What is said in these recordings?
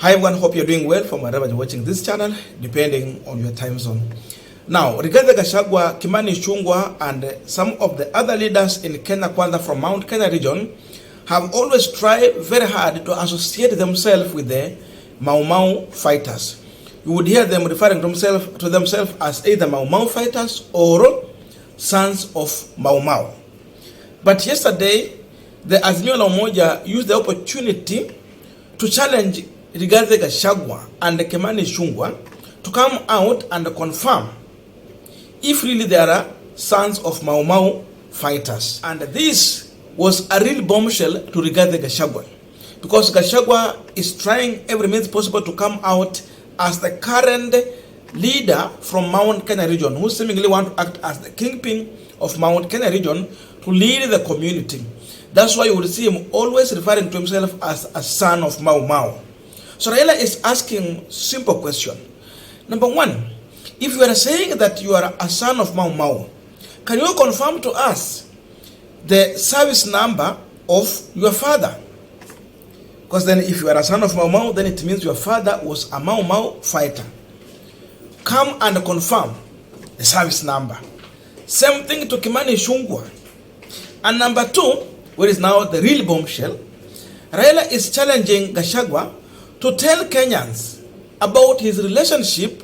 Hi everyone, hope you're doing well from wherever you're watching this channel, depending on your time zone. Now, regarding Gachagua, Ichung'Wah, and some of the other leaders in Kenya Kwanza from Mount Kenya region have always tried very hard to associate themselves with the Mau Mau fighters. You would hear them referring to themselves as either Mau Mau fighters or sons of Mau Mau. But yesterday, the Azimio la Umoja used the opportunity to challenge regarding Gachagua and Ichung'Wah to come out and confirm if really they are sons of Mau Mau fighters. And this was a real bombshell to Rigathi Gachagua, because Gachagua is trying every means possible to come out as the current leader from Mount Kenya region, who seemingly want to act as the kingpin of Mount Kenya region to lead the community. That's why you will see him always referring to himself as a son of Mau Mau. So Raila is asking simple question. Number one, if you are saying that you are a son of Mau Mau, can you confirm to us the service number of your father? Because then if you are a son of Mau Mau, then it means your father was a Mau Mau fighter. Come and confirm the service number. Same thing to Ichung'Wah. And number two, where is now the real bombshell, Raila is challenging Gachagua to tell Kenyans about his relationship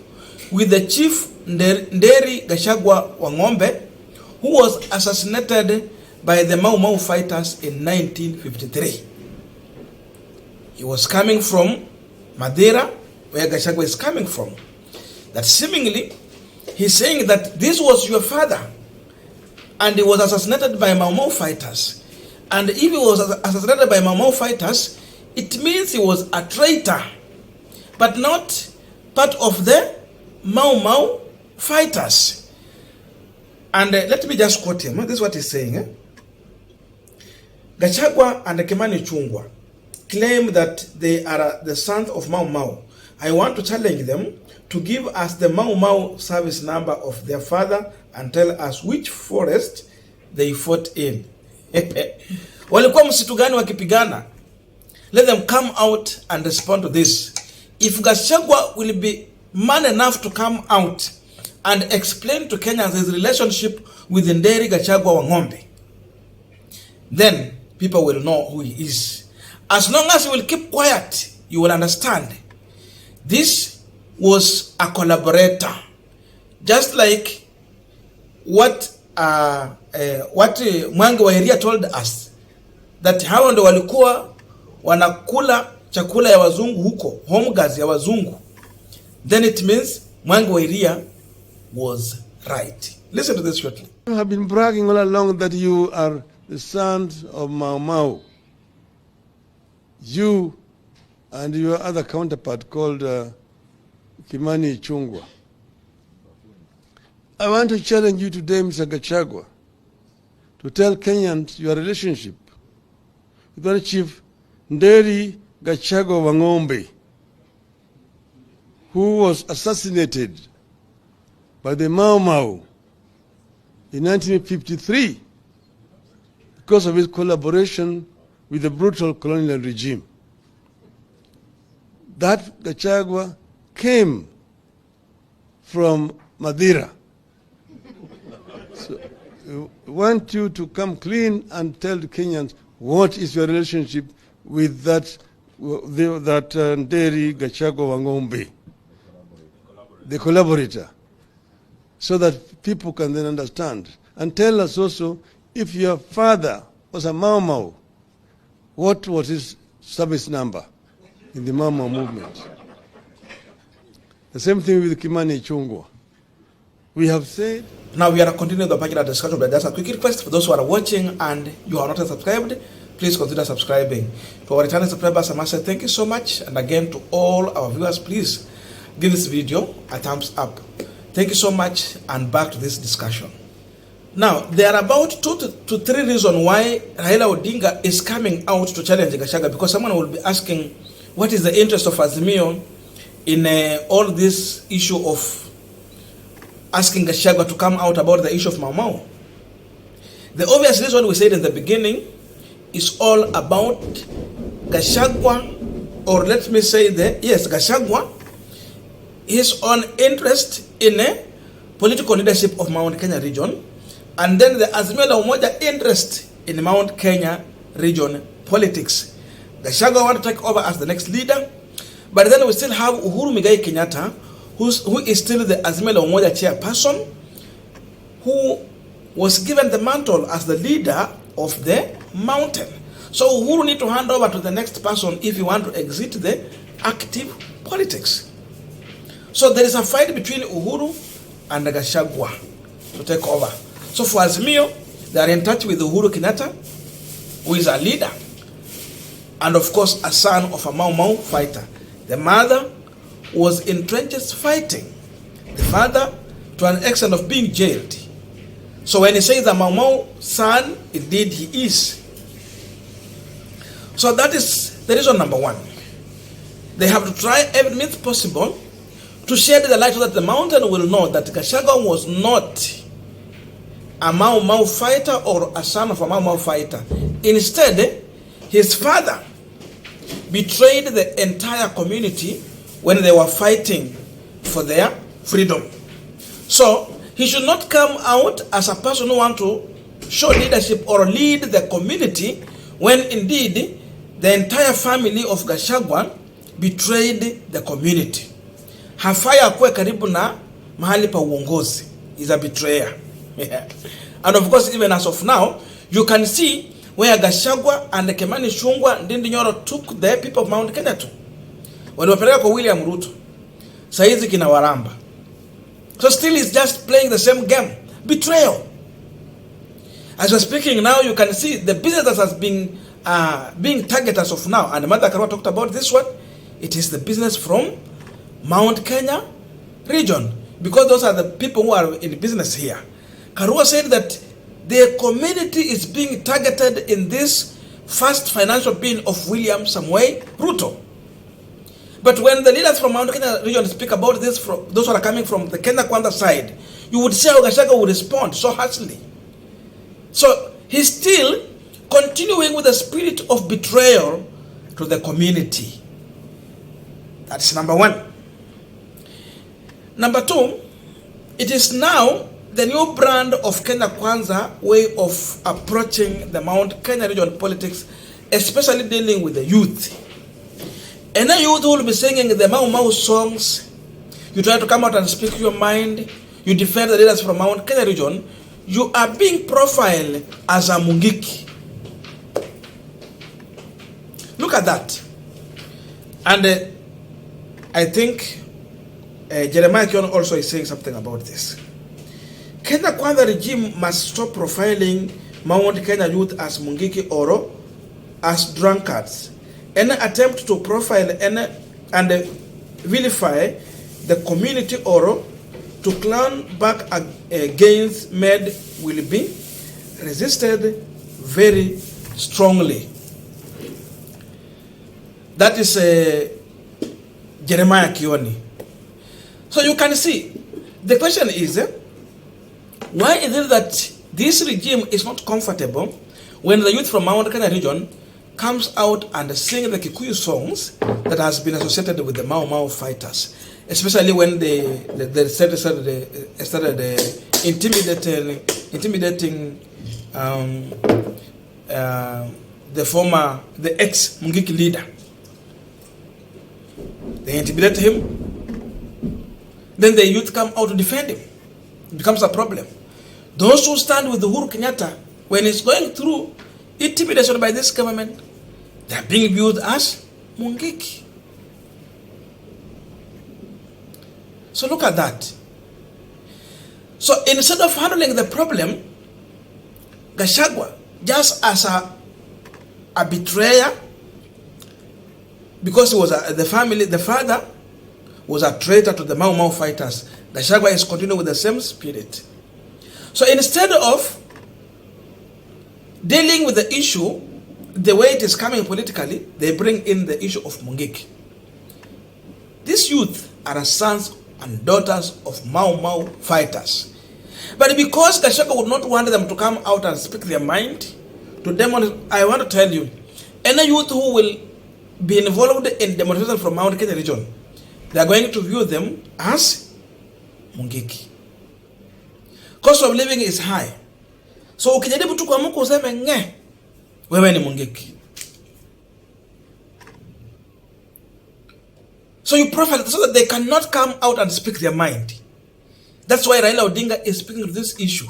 with the chief Nderi Gachagua Wang'ombe, who was assassinated by the Mau Mau fighters in 1953. He was coming from Madeira, where Gachagua is coming from. That seemingly, he's saying that this was your father, and he was assassinated by Mau Mau fighters. And if he was assassinated by Mau Mau fighters, it means he was a traitor, but not part of the Mau Mau fighters. And let me just quote him. This is what he's saying. Gachagua and Ichung'Wah claim that they are the sons of Mau Mau. I want to challenge them to give us the Mau Mau service number of their father and tell us which forest they fought in. Walikuwa msitu gani wakipigana? Let them come out and respond to this. If Gachagua will be man enough to come out and explain to Kenyans his relationship with Nderi Gachagua Wang'ombe, then people will know who he is. As long as he will keep quiet, you will understand. This was a collaborator. Just like what Mwangi wa Iria told us, that hao ndo walikuwa wanakula chakula ya wazungu huko, home gas ya wazungu, then it means Mwangi wa Iria was right. Listen to this shortly. You have been bragging all along that you are the sons of Mau Mau. You and your other counterpart called Ichung'Wah. I want to challenge you today, Mr. Gachagua, to tell Kenyans your relationship with the Chief Nderi Gachagua Wang'ombe, who was assassinated by the Mau Mau in 1953 because of his collaboration with the brutal colonial regime. That Gachagua came from Madeira. So I want you to come clean and tell the Kenyans what is your relationship with that Nderi Gachagua Wang'ombe, the collaborator, so that people can then understand. And tell us also, if your father was a Mau Mau, what was his service number in the Mau Mau movement? The same thing with Ichung'Wah. We have said. Now we are continuing the particular discussion, but there's a quick request for those who are watching and you are not subscribed. Please consider subscribing. To our returning subscribers, I must say thank you so much. And again, to all our viewers, please give this video a thumbs up. Thank you so much, and back to this discussion. Now, there are about 2 to 3 reasons why Raila Odinga is coming out to challenge Gachagua, because someone will be asking, what is the interest of Azimio in all this issue of asking Gachagua to come out about the issue of Mau Mau? The obvious reason we said in the beginning is all about Gachagua or let me say Gachagua, his own interest in a political leadership of Mount Kenya region, and then the Azimio la Umoja interest in Mount Kenya region politics. Gachagua want to take over as the next leader, but then we still have Uhuru Muigai Kenyatta, who is still the Azimio la Umoja chairperson, who was given the mantle as the leader of the mountain. So Uhuru need to hand over to the next person if you want to exit the active politics. So there is a fight between Uhuru and Gachagua to take over. So for Azimio, they are in touch with Uhuru Kenyatta, who is a leader, and of course a son of a Mau Mau fighter. The mother was in trenches fighting the father to an extent of being jailed. So when he says a Mau Mau son, indeed he is. So that is the reason number one. They have to try every means possible to shed the light so that the mountain will know that Gachagua was not a Mau Mau fighter or a son of a Mau Mau fighter. Instead, his father betrayed the entire community when they were fighting for their freedom. So he should not come out as a person who wants to show leadership or lead the community when indeed the entire family of Gachagua betrayed the community. Hafai akuwe karibu na mahali pa uongozi. He's a betrayer. And of course, even as of now, you can see where Gachagua and Kimani Ichung'Wah Ndindi Nyoro took the people of Mount Kenya to. Waliwapeleka kwa William Ruto. Saizi kina waramba. So still he's just playing the same game. Betrayal. As we're speaking now, you can see the business that has been being targeted as of now. And Mother Karua talked about this one. It is the business from Mount Kenya region. Because those are the people who are in business here. Karua said that the community is being targeted in this first financial bill of William Samoei Ruto. But when the leaders from Mount Kenya region speak about this, those who are coming from the Kenya Kwanza side, you would see how Gachagua would respond so harshly. So he's still continuing with the spirit of betrayal to the community. That's number one. Number two, it is now the new brand of Kenya Kwanza way of approaching the Mount Kenya region politics, especially dealing with the youth. And a youth who will be singing the Mau Mau songs. You try to come out and speak your mind. You defend the leaders from Mount Kenya region. You are being profiled as a Mungiki. Look at that. And I think Jeremiah Kion also is saying something about this. Kenya Kwanza regime must stop profiling Mount Kenya youth as Mungiki or as drunkards. Any attempt to profile and vilify the community or to claim back gains made will be resisted very strongly. That is Jeremiah Kioni. So you can see, the question is, why is it that this regime is not comfortable when the youth from Mount Kenya region comes out and sing the Kikuyu songs that has been associated with the Mau Mau fighters, especially when they started intimidating the ex Mungiki leader. They intimidate him. Then the youth come out to defend him. It becomes a problem. Those who stand with the Uhuru Kenyatta when he's going through intimidation by this government, they are being viewed as Mungiki. So look at that. So instead of handling the problem, Gachagua, just as a betrayer, because he was the father was a traitor to the Mau Mau fighters, Gachagua is continuing with the same spirit. So instead of dealing with the issue the way it is coming politically, they bring in the issue of Mungiki. These youth are sons and daughters of Mau Mau fighters. But because Gachagua would not want them to come out and speak their mind, to demonstrate, I want to tell you, any youth who will be involved in demonstration from Mount Kenya region, they are going to view them as Mungiki. Cost of living is high. So ukijaribu tu kuamuka useme nge, wewe ni Mungiki. So you profile so that they cannot come out and speak their mind. That's why Raila Odinga is speaking to this issue.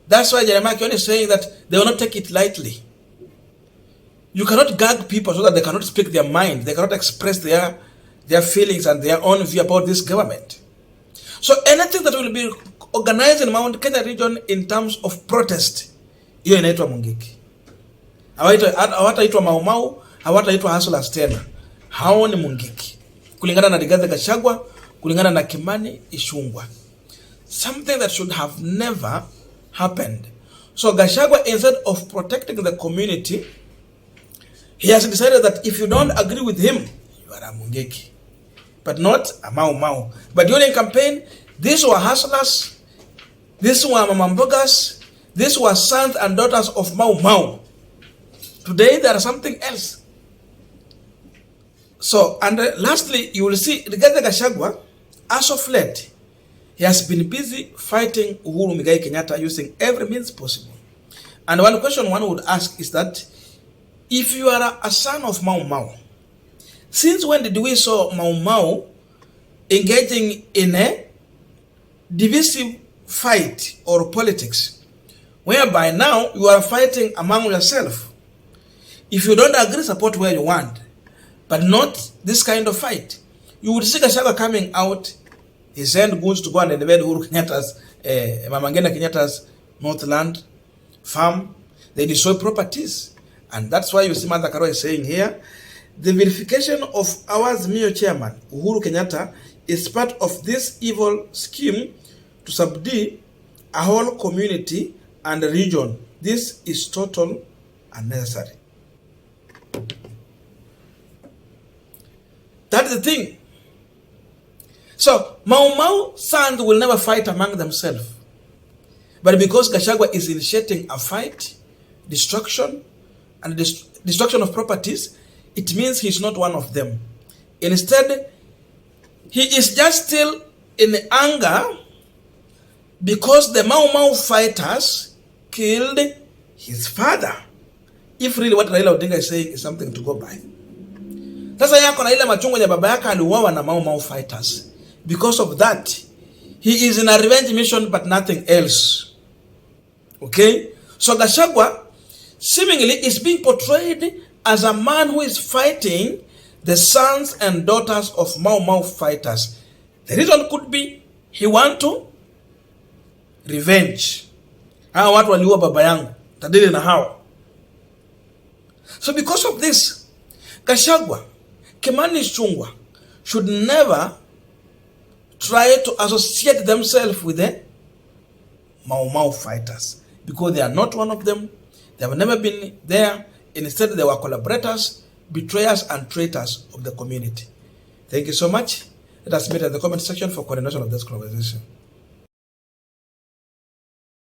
That's why Jeremiah Kioni is saying that they will not take it lightly. You cannot gag people so that they cannot speak their mind. They cannot express their feelings and their own view about this government. So anything that will be organized in Mount Kenya region in terms of protest, hiyo inaitwa Mungiki. Hawataitwa Maumau, hawataitwa hustlers tena. Hao ni Mungiki. Kulingana na Rigathi Gachagua, kulingana na Kimani Ichung'Wah. Something that should have never happened. So Gachagua, instead of protecting the community, he has decided that if you don't agree with him, you are a Mungiki, but not a Mau Mau. But during campaign, these were hustlers, these were mamambogas, these were sons and daughters of Mau Mau. Today, there is something else. So, and lastly, you will see Rigathi Gachagua, as of late, he has been busy fighting Uhuru Muigai Kenyatta using every means possible. And one question one would ask is that, if you are a son of Mau Mau, since when did we saw Mau Mau engaging in a divisive fight or politics, whereby now you are fighting among yourself? If you don't agree, support where you want, but not this kind of fight. You would see Gachagua coming out, he sent goons to go and invade Uhuru Kenyatta's, Mama Ngina Kenyatta's Northland farm. They destroy properties. And that's why you see Martha Karua is saying here, the verification of our Azimio chairman, Uhuru Kenyatta, is part of this evil scheme to subdue a whole community and region. This is total unnecessary. That's the thing. So, Mau Mau sons will never fight among themselves. But because Gachagua is initiating a fight, destruction, and destruction of properties, it means he's not one of them. Instead, he is just still in anger because the Mau Mau fighters killed his father. If really what Raila Odinga is saying is something to go by. Sasa yako na ile machungu ya baba yake aliuawa na Mau Mau fighters. Because of that, he is in a revenge mission but nothing else. Okay? So Gachagua seemingly is being portrayed as a man who is fighting the sons and daughters of Mau Mau fighters. The reason could be he want to revenge. Hawa watu waliua baba yangu, tadili na hawa. So because of this, Gachagua, Kimani Ichung'Wah should never try to associate themselves with the Mau Mau fighters, because they are not one of them. They have never been there. Instead, they were collaborators, betrayers, and traitors of the community. Thank you so much. Let us meet at the comment section for coordination of this conversation.